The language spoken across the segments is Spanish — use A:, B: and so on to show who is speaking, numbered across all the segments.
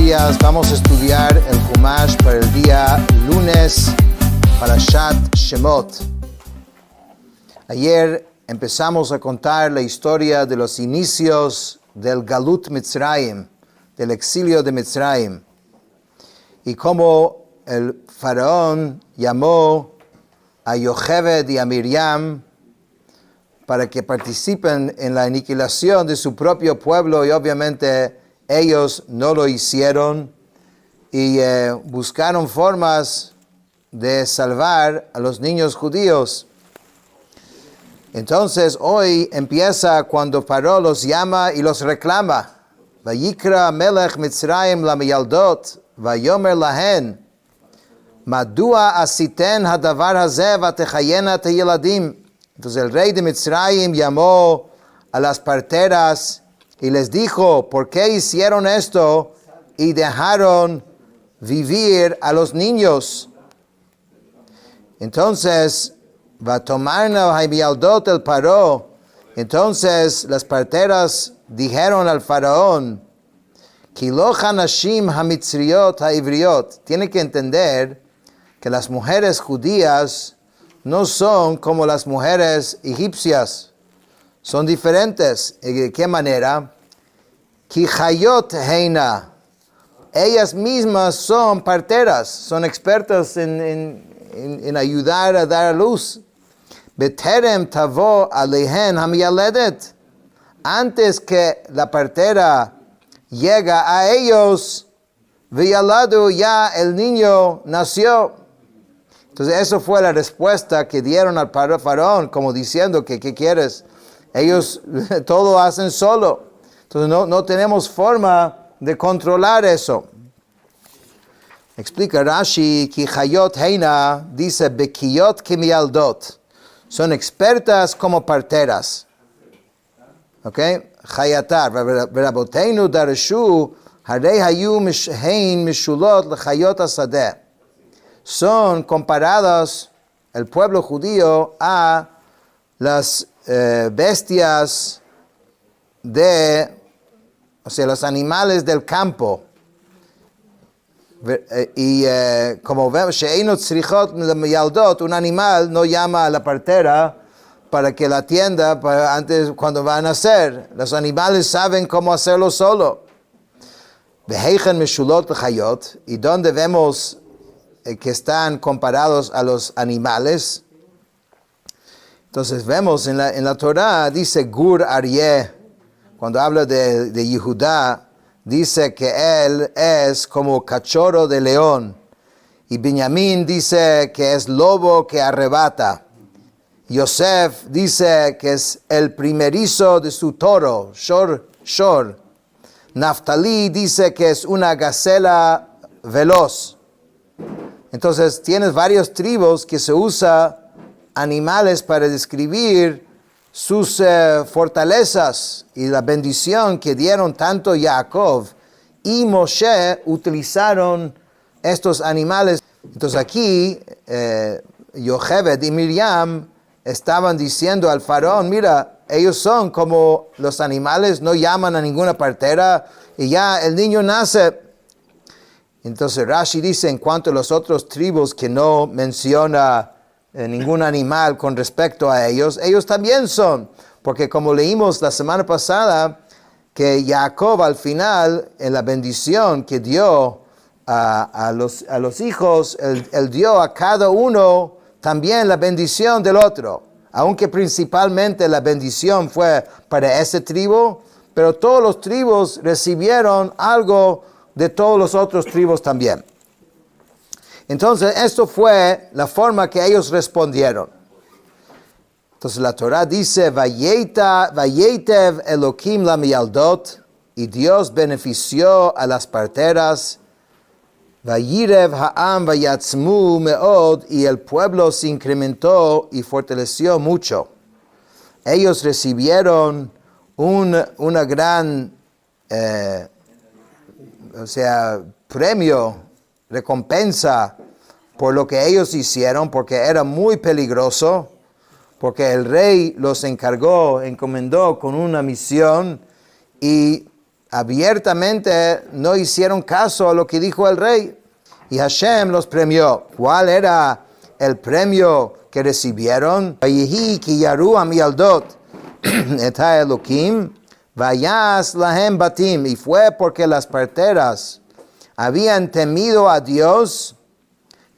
A: días. Vamos a estudiar el Humash para el día lunes, Parashat Shemot. Ayer empezamos a contar la historia de los inicios del Galut Mitzrayim, del exilio de Mitzrayim, y cómo el faraón llamó a Yocheved y a Miriam para que participen en la aniquilación de su propio pueblo, y obviamente ellos no lo hicieron y buscaron formas de salvar a los niños judíos. Entonces hoy empieza cuando Paró los llama y los reclama. Vayikra melech Mitzrayim lamiyaldot vayomer lahen madua asiten hadavar hazeh vatechayena teyeladim. Entonces el rey de Mitzrayim llamó a las parteras y les dijo, ¿por qué hicieron esto y dejaron vivir a los niños? Entonces, Vatomarna haimialdot el Paró. Entonces las parteras dijeron al faraón, Kilo hanashim hamitzriot haivriot. Tiene que entender que las mujeres judías no son como las mujeres egipcias. Son diferentes. ¿De qué manera? Ki hayot heina. Ellas mismas son parteras, son expertas en ayudar a dar a luz. Beterem tavo alehen hamiyaledet. Antes que la partera llega a ellos, viyaladu, ya el niño nació. Entonces eso fue la respuesta que dieron al faraón, como diciendo que ¿qué quieres? Ellos todo hacen solo. Entonces no tenemos forma de controlar eso. Explica Rashi, ki hayot heina, dice bekiyot kemialdot. Son expertas como parteras. ¿Ok? Hayatar, veraboteinu darshu, harei hayu hein mishulot lechayot asadeh. Son comparados el pueblo judío a las bestias los animales del campo. Y como vemos, she'einot tzrichot yaldot, un animal no llama a la partera para que la atienda antes cuando va a nacer. Los animales saben cómo hacerlo solo. Veheichen mishulot lechayot, y donde vemos que están comparados a los animales. Entonces vemos en la Torah, dice Gur Aryeh, cuando habla de Yehudá, dice que él es como cachorro de león. Y Benjamín dice que es lobo que arrebata. Yosef dice que es el primerizo de su toro, Shor. Naftali dice que es una gacela veloz. Entonces tienes varios tribus que se usa animales para describir sus fortalezas y la bendición que dieron tanto Jacob y Moshe utilizaron estos animales. Entonces aquí Yocheved y Miriam estaban diciendo al faraón, mira, ellos son como los animales, no llaman a ninguna partera y ya el niño nace. Entonces Rashi dice en cuanto a los otros tribus que no menciona ningún animal con respecto a ellos también son, porque como leímos la semana pasada, que Jacob al final, en la bendición que dio a los hijos, él dio a cada uno también la bendición del otro, aunque principalmente la bendición fue para ese tribu, pero todos los tribus recibieron algo de todos los otros tribus también. Entonces, esto fue la forma que ellos respondieron. Entonces, la Torah dice, Vayetev Elohim lamiyaldot, y Dios benefició a las parteras, Vayirev ha'am vayatzmu meod, y el pueblo se incrementó y fortaleció mucho. Ellos recibieron una gran, premio, recompensa por lo que ellos hicieron, porque era muy peligroso, porque el rey los encomendó con una misión y abiertamente no hicieron caso a lo que dijo el rey. Y Hashem los premió. ¿Cuál era el premio que recibieron? Vayehi ki yaru amiyaldot et haElokim vayas lahem batim. Y fue porque las parteras habían temido a Dios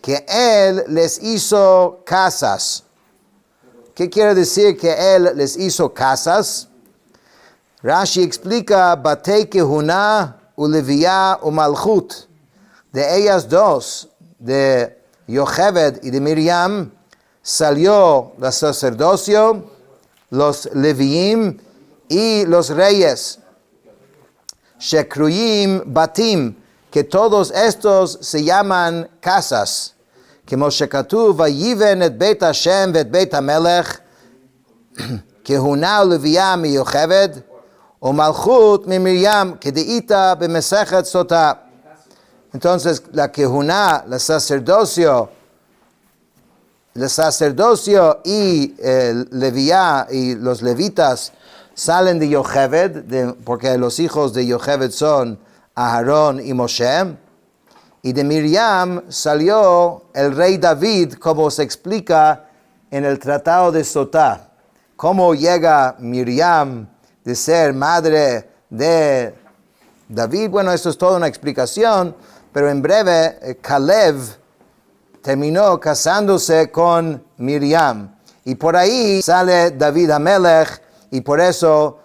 A: que Él les hizo casas. ¿Qué quiere decir que Él les hizo casas? Rashi explica, Batei Kehuna, Ulevia u Malchut. De ellas dos, de Yocheved y de Miriam, salió el sacerdocio, los Leviim y los reyes. Shekruyim Batim, que todos estos se llaman casas. Que Moshe Katuv, Vayiven et Beit Hashem et Beit HaMelech, Kehuna Ulevia mi Yocheved, o Malchut mi Miriam, que deita b'mesechet sotah. Entonces, la Kehuna, el sacerdocio y Leviá y los levitas salen de Yocheved, porque los hijos de Yocheved son Aarón y Moshe. Y de Miriam salió el rey David, como se explica en el Tratado de Sotah. Cómo llega Miriam de ser madre de David. Bueno, esto es toda una explicación, pero en breve, Caleb terminó casándose con Miriam. Y por ahí sale David Amelech, y por eso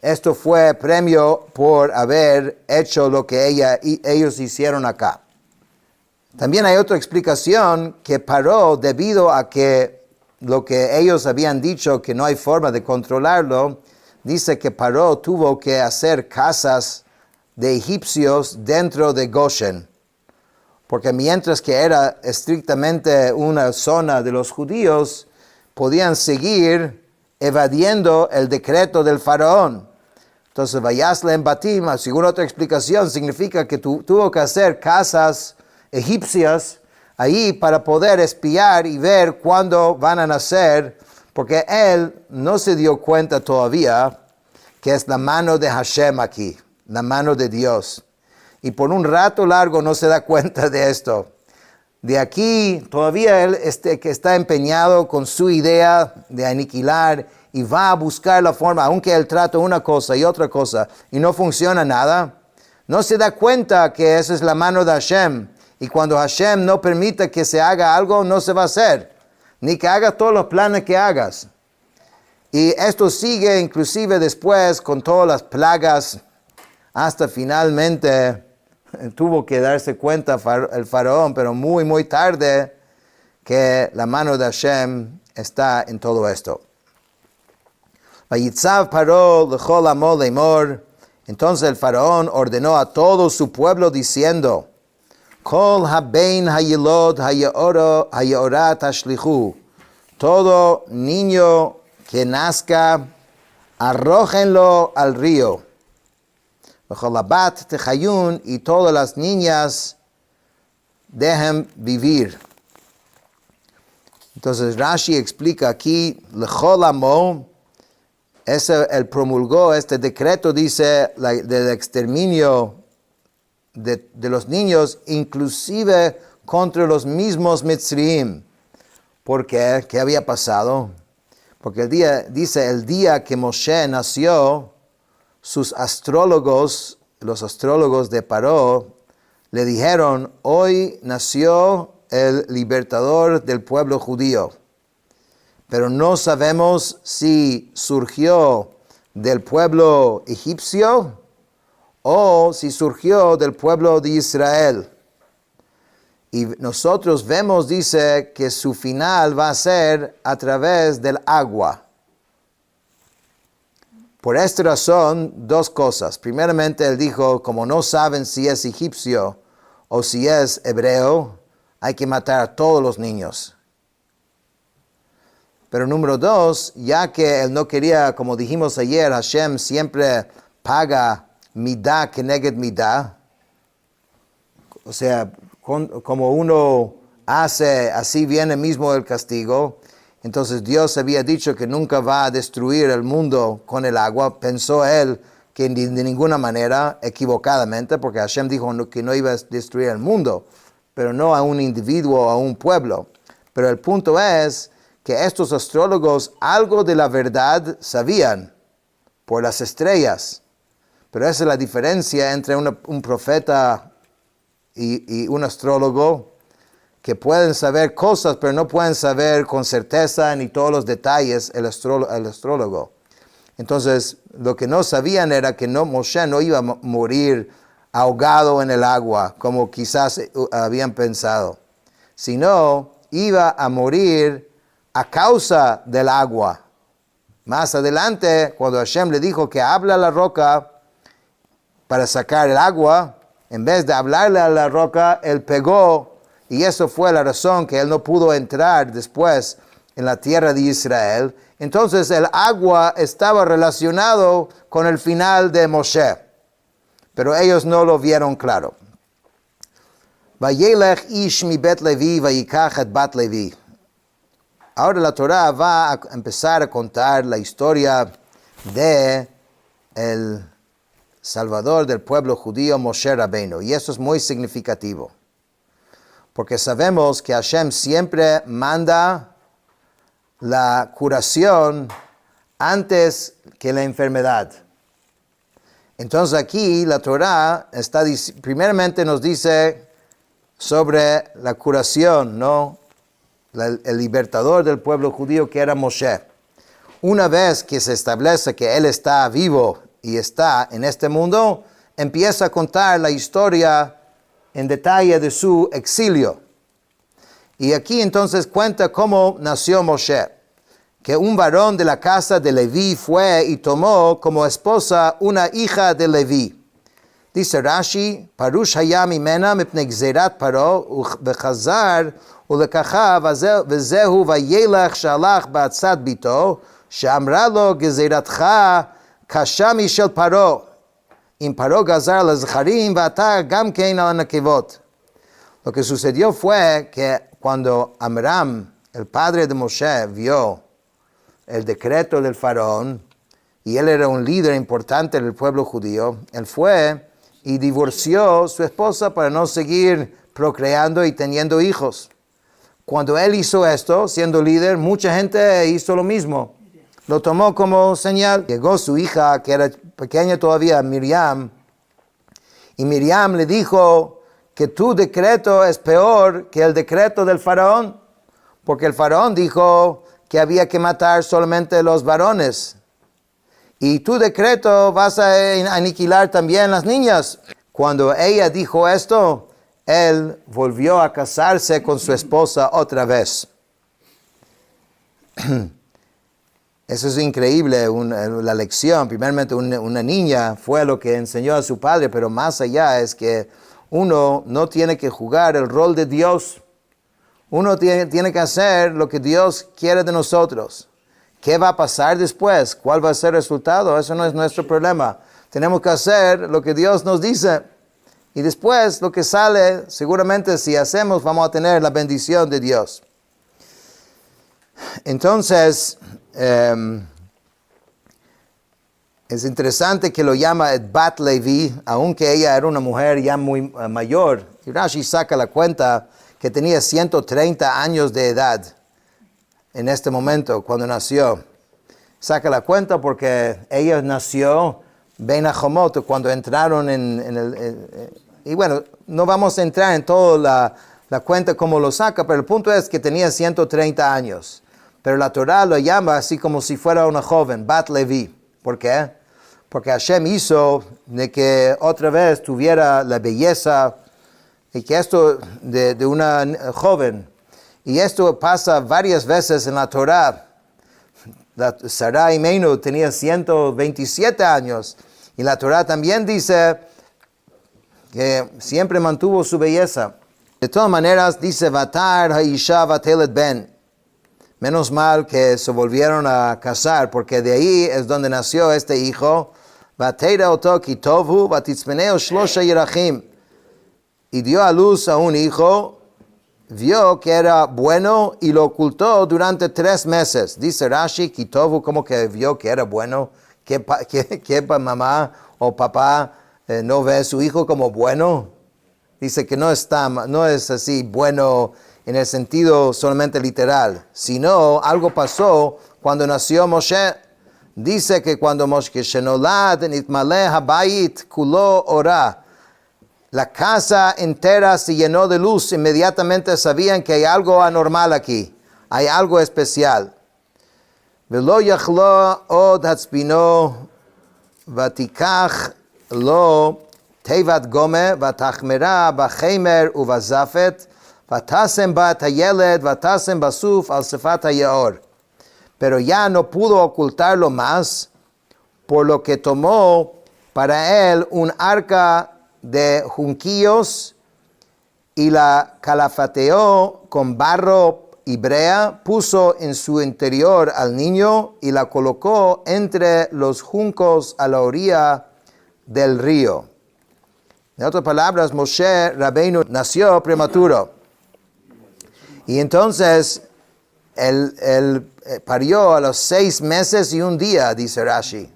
A: esto fue premio por haber hecho lo que ellos hicieron acá. También hay otra explicación que Paró, debido a que lo que ellos habían dicho, que no hay forma de controlarlo, dice que Paró tuvo que hacer casas de egipcios dentro de Goshen, porque mientras que era estrictamente una zona de los judíos, podían seguir evadiendo el decreto del faraón. Entonces, Vayasle en Batim, según otra explicación, significa que tuvo que hacer casas egipcias ahí para poder espiar y ver cuándo van a nacer, porque él no se dio cuenta todavía que es la mano de Hashem aquí, la mano de Dios. Y por un rato largo no se da cuenta de esto. De aquí todavía él que está empeñado con su idea de aniquilar y va a buscar la forma, aunque él trata una cosa y otra cosa y no funciona nada, no se da cuenta que esa es la mano de Hashem. Y cuando Hashem no permite que se haga algo, no se va a hacer, ni que hagas todos los planes que hagas. Y esto sigue inclusive después con todas las plagas, hasta finalmente tuvo que darse cuenta el faraón, pero muy, muy tarde, que la mano de Hashem está en todo esto. Vayitzav Paró lechol amo leimor. Entonces el faraón ordenó a todo su pueblo diciendo, Kol haben hayilod hayeora tashlichu. Todo niño que nazca, arrójenlo al río. V'cholabat techayun, y todas las niñas dejen vivir. Entonces Rashi explica aquí, lechol amo, él promulgó este decreto, dice, del exterminio de los niños, inclusive contra los mismos Mitzriim. ¿Por qué? ¿Qué había pasado? Porque el día que Moshe nació, sus astrólogos, los astrólogos de Paró, le dijeron, hoy nació el libertador del pueblo judío. Pero no sabemos si surgió del pueblo egipcio o si surgió del pueblo de Israel. Y nosotros vemos, dice, que su final va a ser a través del agua. Por esta razón, dos cosas. Primeramente, él dijo, como no saben si es egipcio o si es hebreo, hay que matar a todos los niños. Pero número dos, ya que él no quería, como dijimos ayer, Hashem siempre paga midah keneged midah. O sea, como uno hace, así viene mismo el castigo. Entonces Dios había dicho que nunca va a destruir el mundo con el agua. Pensó él que de ninguna manera, equivocadamente, porque Hashem dijo que no iba a destruir el mundo, pero no a un individuo o a un pueblo. Pero el punto es que estos astrólogos algo de la verdad sabían por las estrellas. Pero esa es la diferencia entre un profeta y un astrólogo, que pueden saber cosas, pero no pueden saber con certeza ni todos los detalles el astrólogo. Entonces, lo que no sabían era que Moshe no iba a morir ahogado en el agua, como quizás habían pensado, sino iba a morir a causa del agua. Más adelante, cuando Hashem le dijo que habla a la roca para sacar el agua, en vez de hablarle a la roca, él pegó, y eso fue la razón que él no pudo entrar después en la tierra de Israel. Entonces el agua estaba relacionado con el final de Moshe, pero ellos no lo vieron claro. Vayelech ish mi bet Levi vayikach et bat Levi. Ahora la Torah va a empezar a contar la historia de el Salvador del pueblo judío, Moshe Rabbeinu. Y eso es muy significativo, porque sabemos que Hashem siempre manda la curación antes que la enfermedad. Entonces aquí la Torah primeramente nos dice sobre la curación, ¿no? El libertador del pueblo judío, que era Moshe. Una vez que se establece que él está vivo y está en este mundo, empieza a contar la historia en detalle de su exilio. Y aquí entonces cuenta cómo nació Moshe, que un varón de la casa de Leví fue y tomó como esposa una hija de Leví. Dice Rashi, Parush hayam imena mipnei gzerat paro v'chazar ulekacha v'zehu vayelech shalach ba'atzad bito she'amra lo gezeratcha kasha mishel paro im paro gazar lezacharim v'ata gam kein al nekevot. Lo que sucedió fue que cuando Amram, el padre de Moshe, vio el decreto del faraón, y él era un líder importante del pueblo judío, él fue y divorció a su esposa para no seguir procreando y teniendo hijos. Cuando él hizo esto, siendo líder, mucha gente hizo lo mismo. Lo tomó como señal. Llegó su hija, que era pequeña todavía, Miriam, y Miriam le dijo que tu decreto es peor que el decreto del faraón, porque el faraón dijo que había que matar solamente los varones. Y tu decreto vas a aniquilar también las niñas. Cuando ella dijo esto, él volvió a casarse con su esposa otra vez. Eso es increíble, la lección. Primeramente, una niña fue lo que enseñó a su padre, pero más allá es que uno no tiene que jugar el rol de Dios. Uno tiene que hacer lo que Dios quiere de nosotros. ¿Qué va a pasar después? ¿Cuál va a ser el resultado? Eso no es nuestro problema. Tenemos que hacer lo que Dios nos dice. Y después lo que sale, seguramente si hacemos, vamos a tener la bendición de Dios. Entonces, es interesante que lo llama Bat Levi, aunque ella era una mujer ya muy mayor. Y Rashi saca la cuenta que tenía 130 años de edad en este momento, cuando nació. Saca la cuenta porque ella nació Ben Ahomot, cuando entraron en el... y bueno, no vamos a entrar en toda la cuenta como lo saca, pero el punto es que tenía 130 años. Pero la Torah lo llama así como si fuera una joven, Bat Levi. ¿Por qué? Porque Hashem hizo de que otra vez tuviera la belleza y que esto de una joven. Y esto pasa varias veces en la Torah. Sarai Imeinu tenía 127 años. Y la Torah también dice que siempre mantuvo su belleza. De todas maneras, dice, Vatar ha'isha vatelet ben. Menos mal que se volvieron a casar, porque de ahí es donde nació este hijo. Vateira oto kitovu vatitzmeneo shlosha yerachim. Y dio a luz a un hijo. Vio que era bueno y lo ocultó durante 3 meses. Dice Rashi, Kitovu, como que vio que era bueno. ¿Qué mamá o papá no ve a su hijo como bueno. Dice que no es así bueno en el sentido solamente literal, sino algo pasó cuando nació Moshe. Dice que cuando Moshe Shenolad nitmale habayit kulo ora, la casa entera se llenó de luz. Inmediatamente sabían que hay algo anormal aquí, hay algo especial. Velo yachlo od hatzpino vatikach lo tevat gome vatachmera bachemer uvazafet vatasem bat hayeled vatasem basuf al sefat hayaor. Pero ya no pudo ocultarlo más, por lo que tomó para él un arca de junquillos y la calafateó con barro y brea, puso en su interior al niño y la colocó entre los juncos a la orilla del río. En otras palabras, Moshe Rabbeinu nació prematuro. Y entonces él parió a los 6 meses y 1 día, dice Rashi.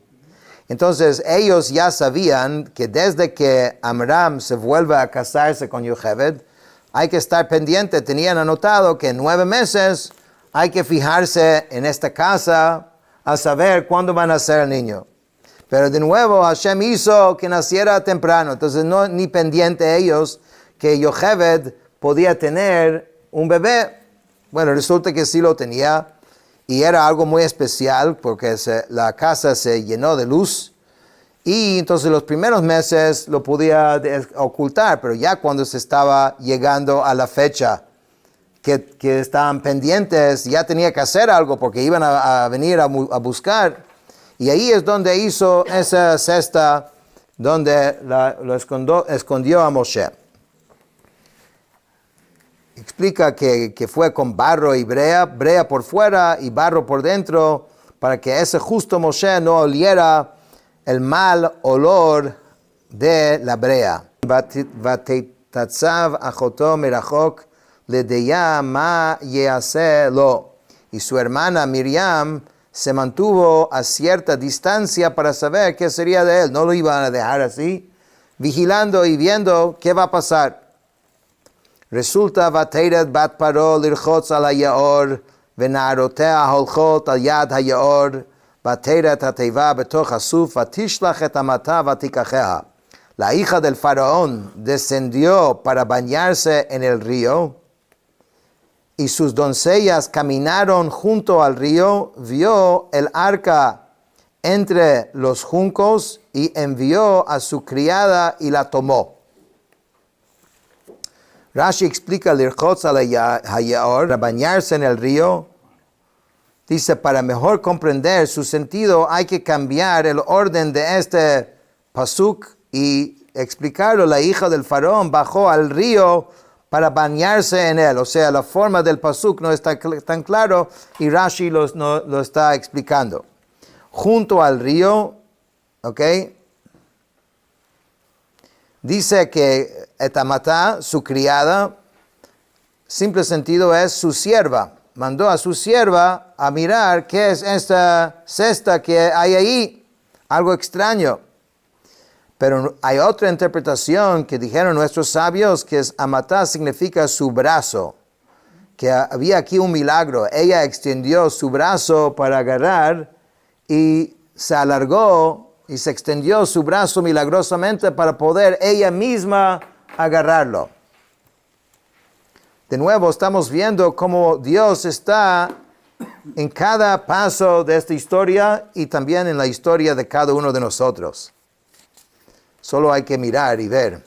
A: Entonces ellos ya sabían que desde que Amram se vuelve a casarse con Yocheved, hay que estar pendiente. Tenían anotado que en 9 meses hay que fijarse en esta casa a saber cuándo van a nacer el niño. Pero de nuevo Hashem hizo que naciera temprano. Entonces no ni pendiente ellos que Yocheved podía tener un bebé. Bueno, resulta que sí lo tenía y era algo muy especial porque la casa se llenó de luz. Y entonces los primeros meses lo podía ocultar, pero ya cuando se estaba llegando a la fecha que estaban pendientes, ya tenía que hacer algo porque iban a venir a buscar. Y ahí es donde hizo esa cesta donde lo escondió a Moshe. Explica que fue con barro y brea por fuera y barro por dentro, para que ese justo Moshe no oliera el mal olor de la brea. Vatetatzav achoto merachok ledeya ma yease lo. Y su hermana Miriam se mantuvo a cierta distancia para saber qué sería de él. No lo iban a dejar así, vigilando y viendo qué va a pasar. Resulta vateirat bat paro lirchotz al hayaor venaarotea holchot al yad hayaor vateirat hateiva betoch hasuf vatishlach et amata vatikachea. La hija del faraón descendió para bañarse en el río y sus doncellas caminaron junto al río, vio el arca entre los juncos y envió a su criada y la tomó. Rashi explica lirchotz al hayaor, para bañarse en el río. Dice, para mejor comprender su sentido hay que cambiar el orden de este pasuk y explicarlo. La hija del faraón bajó al río para bañarse en él. O sea, la forma del pasuk no está tan claro y Rashi lo está explicando. Junto al río, ¿ok? Dice que Etamata, su criada, simple sentido es su sierva. Mandó a su sierva a mirar qué es esta cesta que hay ahí. Algo extraño. Pero hay otra interpretación que dijeron nuestros sabios, que es Amatá significa su brazo. Que había aquí un milagro. Ella extendió su brazo para agarrar y se alargó y se extendió su brazo milagrosamente para poder ella misma agarrarlo. De nuevo estamos viendo cómo Dios está en cada paso de esta historia y también en la historia de cada uno de nosotros. Solo hay que mirar y ver.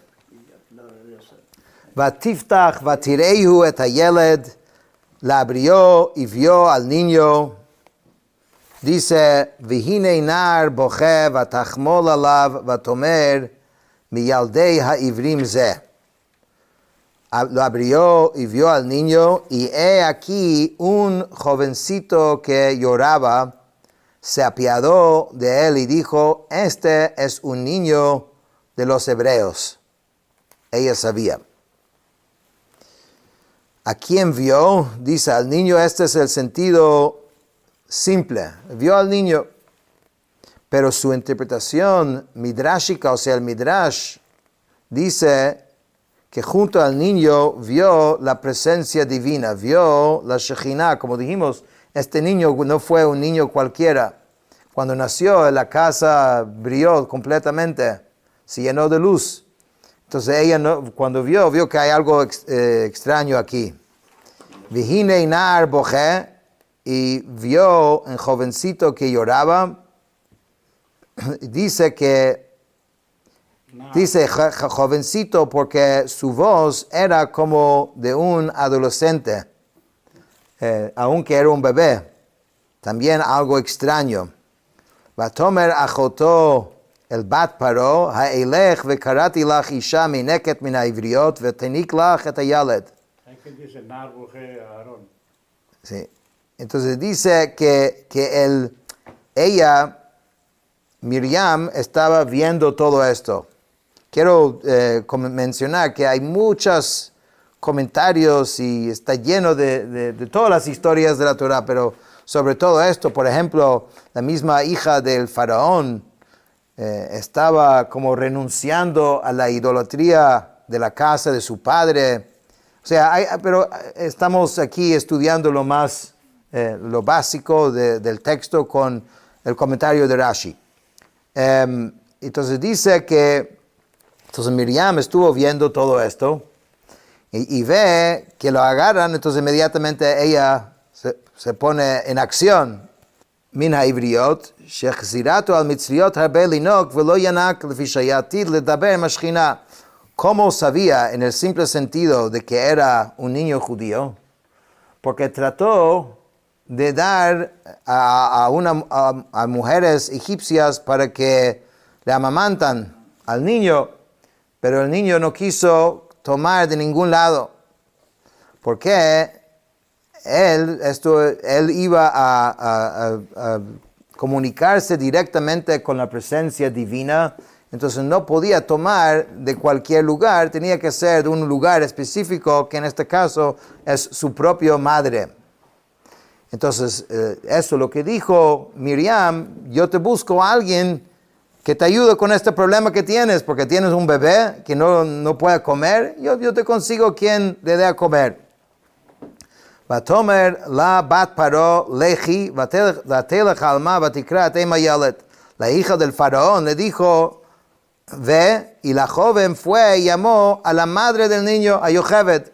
A: Vatiftach vatireihu et hayeled, la abrió y vio al niño. Dice, vihine nar boche vatachmol alav vatomer miyaldei haivrim ze. Lo abrió y vio al niño, y he aquí un jovencito que lloraba, se apiadó de él y dijo, este es un niño de los hebreos. Ella sabía. ¿A quién vio? Dice al niño, este es el sentido simple. Vio al niño, pero su interpretación midrashica, o sea, el midrash, dice que junto al niño vio la presencia divina, vio la Shekhinah. Como dijimos, este niño no fue un niño cualquiera. Cuando nació, la casa brilló completamente, se llenó de luz. Entonces ella cuando vio que hay algo extraño aquí. Vihine nar boje, y vio un jovencito que lloraba. Dice jovencito porque su voz era como de un adolescente, aunque era un bebé, también algo extraño. Vatomer achoto el bat paro, ha'elech vekarati lach isha mineket min ha'ivriot vetenik lach et hayaled.
B: Dice nar boje Aarón.
A: Sí. Entonces dice que ella, Miriam, estaba viendo todo esto. Quiero mencionar que hay muchos comentarios y está lleno de todas las historias de la Torah, pero sobre todo esto, por ejemplo, la misma hija del faraón estaba como renunciando a la idolatría de la casa de su padre. O sea, pero estamos aquí estudiando lo básico del texto con el comentario de Rashi. Entonces dice que Miriam estuvo viendo todo esto y ve que lo agarran, entonces inmediatamente ella se pone en acción. Min ha'ivriot, shechzirato al mitzriot harbe linok velo yanak lefi shayatid ledaber mashchina. ¿Cómo sabía en el simple sentido de que era un niño judío? Porque trató de dar a mujeres egipcias para que le amamantan al niño, pero el niño no quiso tomar de ningún lado, porque él iba a comunicarse directamente con la presencia divina, entonces no podía tomar de cualquier lugar, tenía que ser de un lugar específico, que en este caso es su propia madre. Entonces, eso es lo que dijo Miriam: yo te busco a alguien que te ayude con este problema que tienes, porque tienes un bebé que no puede comer, yo te consigo quien le dé a comer. Vatomer la bat paro leji vatelech alma vatikra tema yalet. La hija del faraón le dijo, ve, y la joven fue y llamó a la madre del niño, a Yocheved.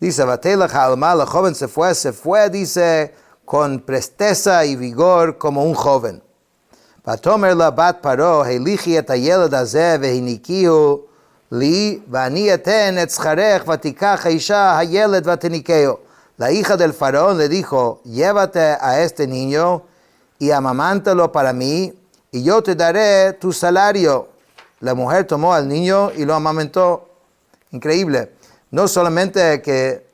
A: Dice, vatelech alma, la joven se fue, dice, con presteza y vigor como un joven. Vatomer la bat paro, helichi et hayeled hazeh vehinikihu li vani eten et tzcharech vatikach haisha hayeled vatenikeo. La hija del faraón le dijo, llévate a este niño y amamántalo para mí, y yo te daré tu salario. La mujer tomó al niño y lo amamantó. Increíble. No solamente que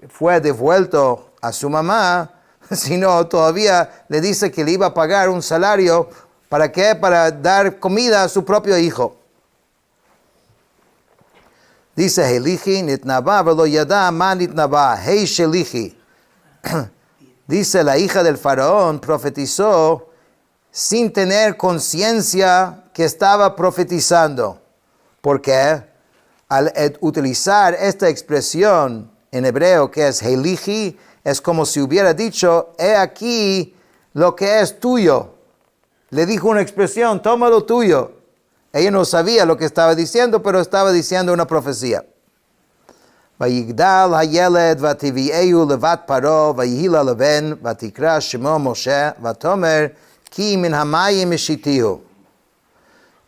A: fue devuelto a su mamá, sino todavía le dice que le iba a pagar un salario. ¿Para qué? Para dar comida a su propio hijo. Dice, Helichi nitnaba velo yada ma nitnaba, hei shelichi. Dice, la hija del faraón profetizó sin tener conciencia que estaba profetizando. Porque al utilizar esta expresión en hebreo que es Helichi, es como si hubiera dicho, he aquí lo que es tuyo. Le dijo una expresión, toma lo tuyo. Ella no sabía lo que estaba diciendo, pero estaba diciendo una profecía. Vayigdal hayeled vativieu levat paro vayihila leven vatikra shemo Moshe vatomer ki min hamayim ishitihu.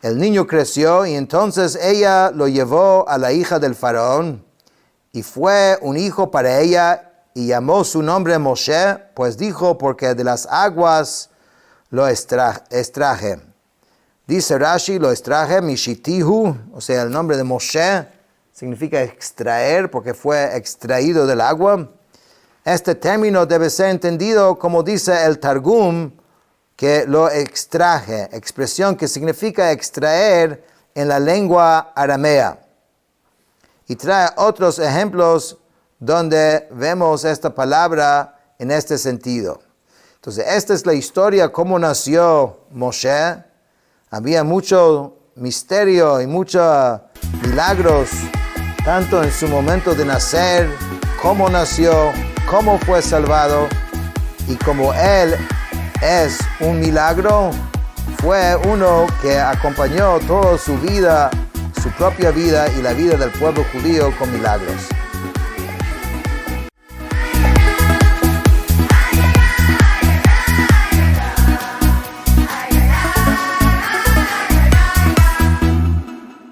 A: El niño creció y entonces ella lo llevó a la hija del faraón y fue un hijo para ella y llamó su nombre Moshe, pues dijo, porque de las aguas lo extraje. Dice Rashi, lo extraje, Mishitihu, o sea, el nombre de Moshe significa extraer, porque fue extraído del agua. Este término debe ser entendido como dice el Targum, que lo extraje, expresión que significa extraer en la lengua aramea. Y trae otros ejemplos donde vemos esta palabra en este sentido. Entonces, esta es la historia, cómo nació Moshe. Había mucho misterio y muchos milagros, tanto en su momento de nacer, cómo nació, cómo fue salvado, y como él es un milagro, fue uno que acompañó toda su vida, su propia vida y la vida del pueblo judío con milagros.